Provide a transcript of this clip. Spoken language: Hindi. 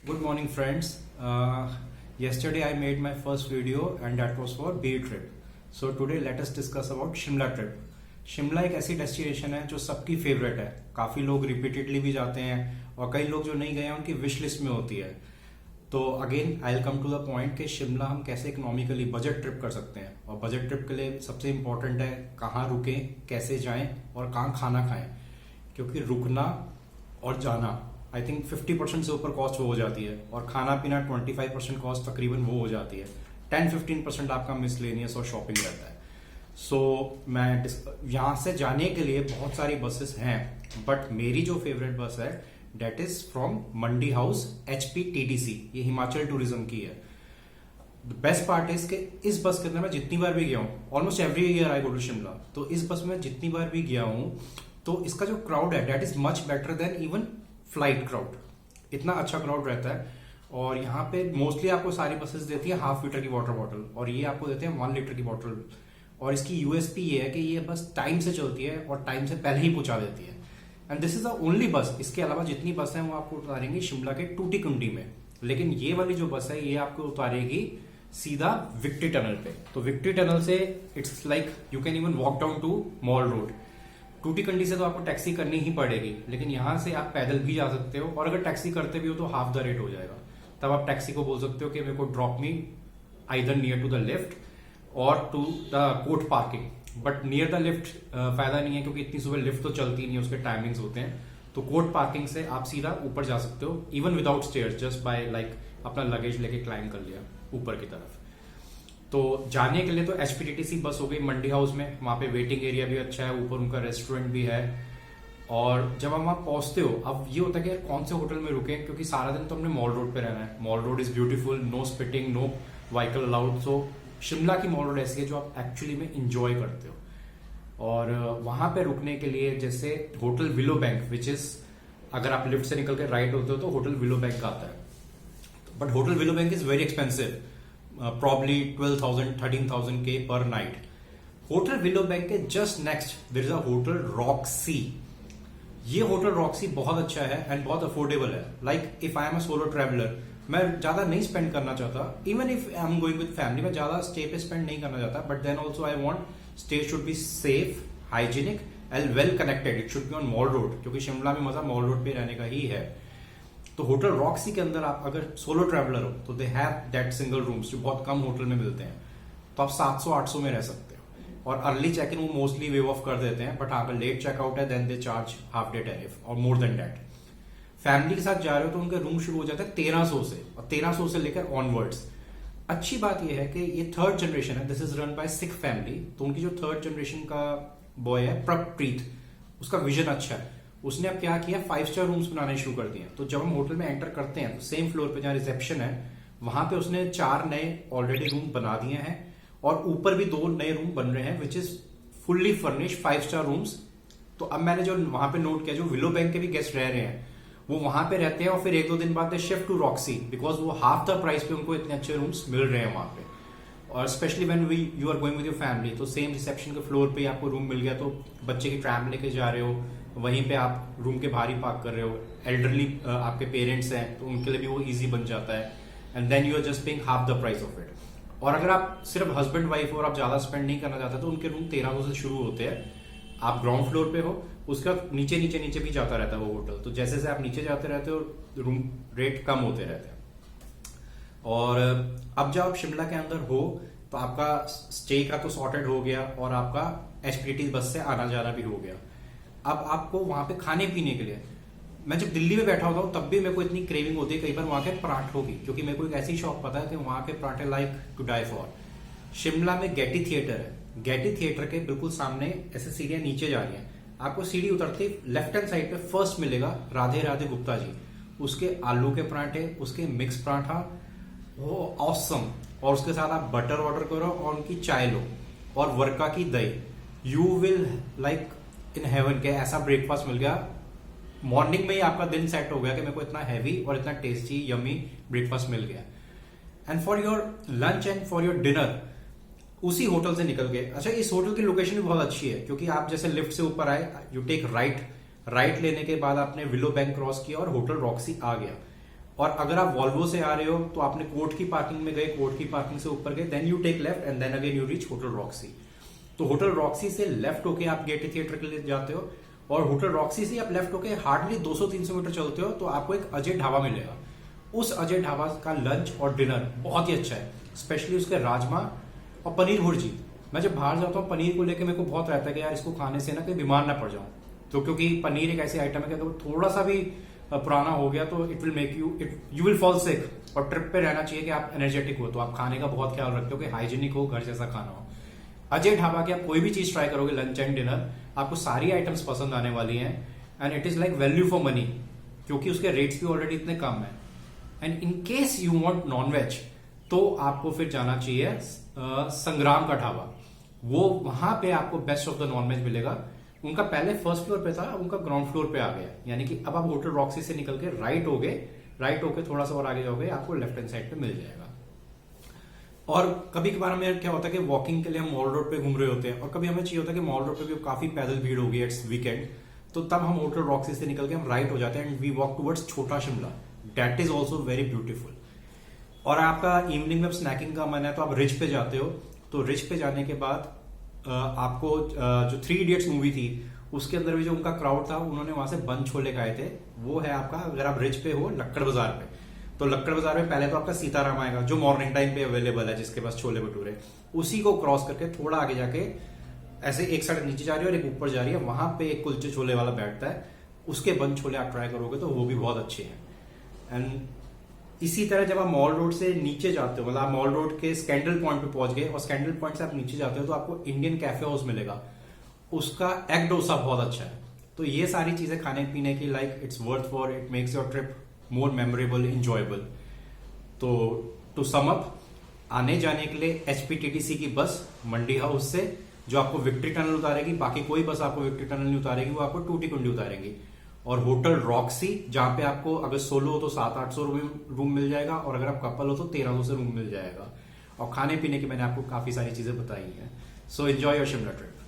Good morning, friends. Yesterday I made my first video and that was for Bay trip. So today let us discuss about Shimla trip. Shimla एक ऐसी डेस्टिनेशन है जो सबकी फेवरेट है. काफी लोग रिपीटेडली भी जाते हैं और कई लोग जो नहीं गए हैं उनकी विश लिस्ट में होती है. तो again I will come to the point कि शिमला हम कैसे इकोनॉमिकली बजट ट्रिप कर सकते हैं. और बजट ट्रिप के लिए सबसे इंपॉर्टेंट है कहाँ रुकें, कैसे जाएं और कहाँ खाना खाएं. क्योंकि रुकना और जाना आई थिंक 50% से ऊपर कॉस्ट वो हो जाती है और खाना पीना 25% कॉस्ट तकरीबन वो हो जाती है. 10-15% आपका मिसलेनियस और शॉपिंग रहता है. सो मैं यहाँ से जाने के लिए बहुत सारी बसेस हैं, बट मेरी जो फेवरेट बस है that is from Mandi House HPTDC. ये हिमाचल टूरिज्म की है. द बेस्ट पार्ट इज कि इस बस के अंदर मैं जितनी बार भी गया हूँ, almost every year I go to Shimla, तो इस बस में जितनी बार भी गया हूँ तो इसका जो क्राउड है that is much better than even flight crowd. इतना अच्छा क्राउड रहता है. और यहाँ पे मोस्टली आपको सारी बसेस देती है 1/2 लीटर की वाटर बॉटल और ये आपको देते हैं 1 लीटर की बॉटल. और इसकी यूएसपी ये है कि ये बस टाइम से चलती है और टाइम से पहले ही पहुंचा देती है. And this is the only बस. इसके अलावा जितनी बस है वो आपको उतारेंगी शिमला के टूटीकुंडी में, लेकिन ये वाली जो बस है ये आपको उतारेगी सीधा विक्ट्री टनल पे. तो विक्ट्री टनल से it's like you can even walk down to mall road. Tutikandi से तो आपको टैक्सी करनी ही पड़ेगी, लेकिन यहां से आप पैदल भी जा सकते हो और अगर टैक्सी करते भी हो तो हाफ द रेट हो जाएगा. तब आप टैक्सी को बोल सकते हो कि मेरे को drop me either near to the lift or to the court parking. But near the lift फायदा नहीं है क्योंकि इतनी सुबह लिफ्ट तो चलती नहीं है, उसके टाइमिंग्स होते हैं. तो कोर्ट पार्किंग से आप सीधा ऊपर जा सकते हो even without stairs, just by like अपना लगेज लेके क्लाइंब कर लिया ऊपर की तरफ. तो जाने के लिए तो HPTDC बस हो गई मंडी हाउस में. वहां पे वेटिंग एरिया भी अच्छा है, ऊपर उनका रेस्टोरेंट भी है. और जब हम वहां पहुंचते हो, अब ये होता है कि यार कौन से होटल में रुके, क्योंकि सारा दिन तो हमने मॉल रोड पे रहना है. Mall road is beautiful, no spitting, no vehicle allowed. So Shimla की मॉल रोड ऐसी है जो आप एक्चुअली में इंजॉय करते हो. और वहां पे रुकने के लिए जैसे hotel Willow bank, which is अगर आप लिफ्ट से निकल के राइट होते हो तो होटल विलो बैंक आता है. But hotel Willow Bank is very expensive, probably 12,000-13,000 के per night. Hotel Willow Bank के just next there is a hotel Roxy. ये होटल रॉक्सी बहुत अच्छा है एंड बहुत अफोर्डेबल है. Like if I am a solo traveller, मैं ज्यादा नहीं स्पेंड करना चाहता. Even if I am going with family, मैं ज्यादा स्टे पे स्पेंड नहीं करना चाहता. But then also I want stay should be safe, hygienic and well connected. It should be on mall road, क्योंकि शिमला में मजा मॉल रोड पे रहने का ही है. तो होटल रॉक्सी के अंदर आप अगर सोलो ट्रैवलर हो तो they have that single rooms जो बहुत कम होटल में मिलते हैं. तो आप 700-800 में रह सकते हो. और अर्ली चेक इन वो मोस्टली वेव ऑफ कर देते हैं, बट अगर लेट चेकआउट है then they charge half day tariff और मोर देन दैट. फैमिली के साथ जा रहे हो तो उनके रूम शुरू हो जाता है 1300 से, और 1300 से लेकर ऑनवर्ड्स. अच्छी बात यह है कि ये थर्ड जनरेशन है. This is run by Sikh family. तो उनकी जो थर्ड जनरेशन का बॉय है प्रभप्रीत, उसका विजन अच्छा है. उसने अब क्या किया, 5 स्टार रूम्स बनाने शुरू कर दिए. तो जब हम होटल में एंटर करते हैं तो सेम फ्लोर पे जहाँ रिसेप्शन है वहां पे उसने 4 नए ऑलरेडी रूम बना दिए हैं और ऊपर भी 2 नए रूम बन रहे हैं which is fully furnish 5 star rooms. तो अब मैंने जो वहां पे नोट किया, जो विलो बैंक के भी गेस्ट रह रहे हैं वो वहां पे रहते हैं और फिर 1-2 दिन बाद शिफ्ट टू रॉक्सी, बिकॉज वो हाफ द प्राइस पे उनको इतने अच्छे रूम्स मिल रहे हैं वहां पे. और specially when you are going with your family, तो सेम रिसेप्शन के फ्लोर पे आपको रूम मिल गया. तो बच्चे की ट्रैम लेके जा रहे हो, वहीं पे आप रूम के बाहर ही पार्क कर रहे हो. एल्डरली आपके पेरेंट्स हैं तो उनके लिए भी वो इजी बन जाता है. And then you are just paying half the price of it. और अगर आप सिर्फ हस्बैंड वाइफ और आप ज्यादा स्पेंड नहीं करना चाहते तो उनके रूम 1300 से शुरू होते हैं. आप ग्राउंड फ्लोर पे हो, उसका नीचे नीचे नीचे भी जाता रहता है वो होटल. तो जैसे जैसे आप नीचे जाते रहते हो रूम रेट कम होते रहते हैं. और अब जब आप शिमला के अंदर हो तो आपका स्टे का तो सॉर्टेड हो गया और आपका HPTDC बस से आना जाना भी हो गया. अब आपको वहां पे खाने पीने के लिए, मैं जब दिल्ली में बैठा होता हूँ तब भी मेरे को इतनी क्रेविंग होती है कई बार वहां के पराठों की, क्योंकि मेरे को एक ऐसी शॉप पता है कि वहां के पराठे like to die for. Shimla में गेटी थिएटर है. गेटी थिएटर के बिल्कुल सामने ऐसे सीढ़ियां नीचे जा रही हैं. आपको सीढ़ी उतरते लेफ्ट हैंड साइड पे फर्स्ट मिलेगा राधे राधे गुप्ता जी. उसके आलू के पराठे, उसके मिक्स पराठा, वो ऑसम. और उसके साथ आप बटर ऑर्डर करो और उनकी चाय लो और वर्का की दही. You will like in heaven के ऐसा ब्रेकफास्ट मिल गया. मॉर्निंग में ही आपका दिन सेट हो गया कि मेरे को इतना हैवी और इतना टेस्टी यमी ब्रेकफास्ट मिल गया. And for your lunch and for your dinner उसी होटल से निकल गए. अच्छा, इस होटल की लोकेशन भी बहुत अच्छी है क्योंकि आप जैसे लिफ्ट से ऊपर आए, यू टेक राइट लेने के बाद आपने विलो बैंक क्रॉस किया और होटल रॉक्सी आ गया. और अगर आप वॉल्वो से आ रहे हो तो आपने कोर्ट की पार्किंग में गए, कोर्ट की पार्किंग से ऊपर गए, then you take left and then again you reach hotel Roxy. तो होटल रॉक्सी से लेफ्ट होके आप गेटी थिएटर के लिए जाते हो, और होटल रॉक्सी से आप लेफ्ट होके हार्डली 200-300 मीटर चलते हो तो आपको एक अजय ढाबा मिलेगा। उस अजय ढाबा का लंच और डिनर बहुत ही अच्छा है, स्पेशली उसके राजमा और पनीर भुर्जी। मैं जब बाहर जाता हूँ पनीर को लेके मेरे को बहुत रहता है कि यार इसको खाने से ना कहीं बीमार ना पड़ जाऊं, तो क्योंकि पनीर एक ऐसी आइटम है कि अगर थोड़ा सा भी पुराना हो गया तो it will make you will fall sick. और ट्रिप पे रहना चाहिए कि आप एनर्जेटिक हो, तो आप खाने का बहुत ख्याल रखते हो कि हाइजीनिक हो, घर जैसा खाना हो। अजय ढाबा के आप कोई भी चीज ट्राई करोगे लंच एंड डिनर, आपको सारी आइटम्स पसंद आने वाली हैं, and it is like value for money, क्योंकि उसके रेट्स भी ऑलरेडी इतने कम है। And in case you want non veg तो आपको फिर जाना चाहिए संग्राम का ढाबा। वो वहां पे आपको best of the non veg मिलेगा। उनका पहले फर्स्ट फ्लोर पे था, उनका ग्राउंड फ्लोर पे आ गया, यानी कि अब आप होटल रॉक्सी से निकल के राइट होके थोड़ा सा और आगे जाओगे, आपको लेफ्ट हैंड साइड पे मिल जाएगा। और कभी कभार हमें क्या होता है कि वॉकिंग के लिए हम मॉल रोड पे घूम रहे होते हैं, और कभी हमें चाहिए होता है कि मॉल रोड पे भी काफी पैदल भीड़ होगी, इट्स वीकेंड, तो तब हम होटल रॉक्सी से निकल के हम राइट हो जाते हैं एंड वी वॉक टुवर्ड्स छोटा Shimla. That is also very beautiful. और आपका इवनिंग में स्नैकिंग का मन है तो आप रिच पे जाते हो, तो रिच पे जाने के बाद आपको जो 3 इडियट्स मूवी थी उसके अंदर भी जो उनका क्राउड था, उन्होंने वहां से बंद छोले खाए थे, वो है आपका, अगर आप रिच पे हो, लक्कड़ बाजार पे। तो लक्कड़ बाजार में पहले तो आपका सीताराम आएगा जो मॉर्निंग टाइम पे अवेलेबल है, जिसके पास छोले भटूरे, उसी को क्रॉस करके थोड़ा आगे जाके ऐसे एक सड़क नीचे जा रही है और एक ऊपर जा रही है, वहां पे एक कुलचे छोले वाला बैठता है, उसके बंद छोले आप ट्राई करोगे तो वो भी बहुत अच्छे हैं। एंड इसी तरह जब आप मॉल रोड से नीचे जाते हो, मतलब आप मॉल रोड के स्कैंडल पॉइंट पे पहुंच गए और स्कैंडल पॉइंट से आप नीचे जाते हो तो आपको इंडियन कैफे हाउस मिलेगा, उसका एग डोसा बहुत अच्छा है। तो ये सारी चीजें खाने पीने की, like it's worth for, it makes your trip more memorable, enjoyable. तो टू सम अप, आने जाने के लिए HPTTC की बस मंडी हाउस से जो आपको विक्ट्री टनल उतारेगी, बाकी कोई बस आपको विक्ट्री टनल नहीं उतारेगी, वो आपको टूटी कुंडी उतारेंगी। और होटल रॉक्सी जहां पे आपको अगर सोलो हो तो 700-800 रूम मिल जाएगा, और अगर आप कपल हो तो 1300 से रूम मिल जाएगा। और खाने पीने की मैंने आपको काफी सारी चीजें बताई हैं। So enjoy your Shimla trip.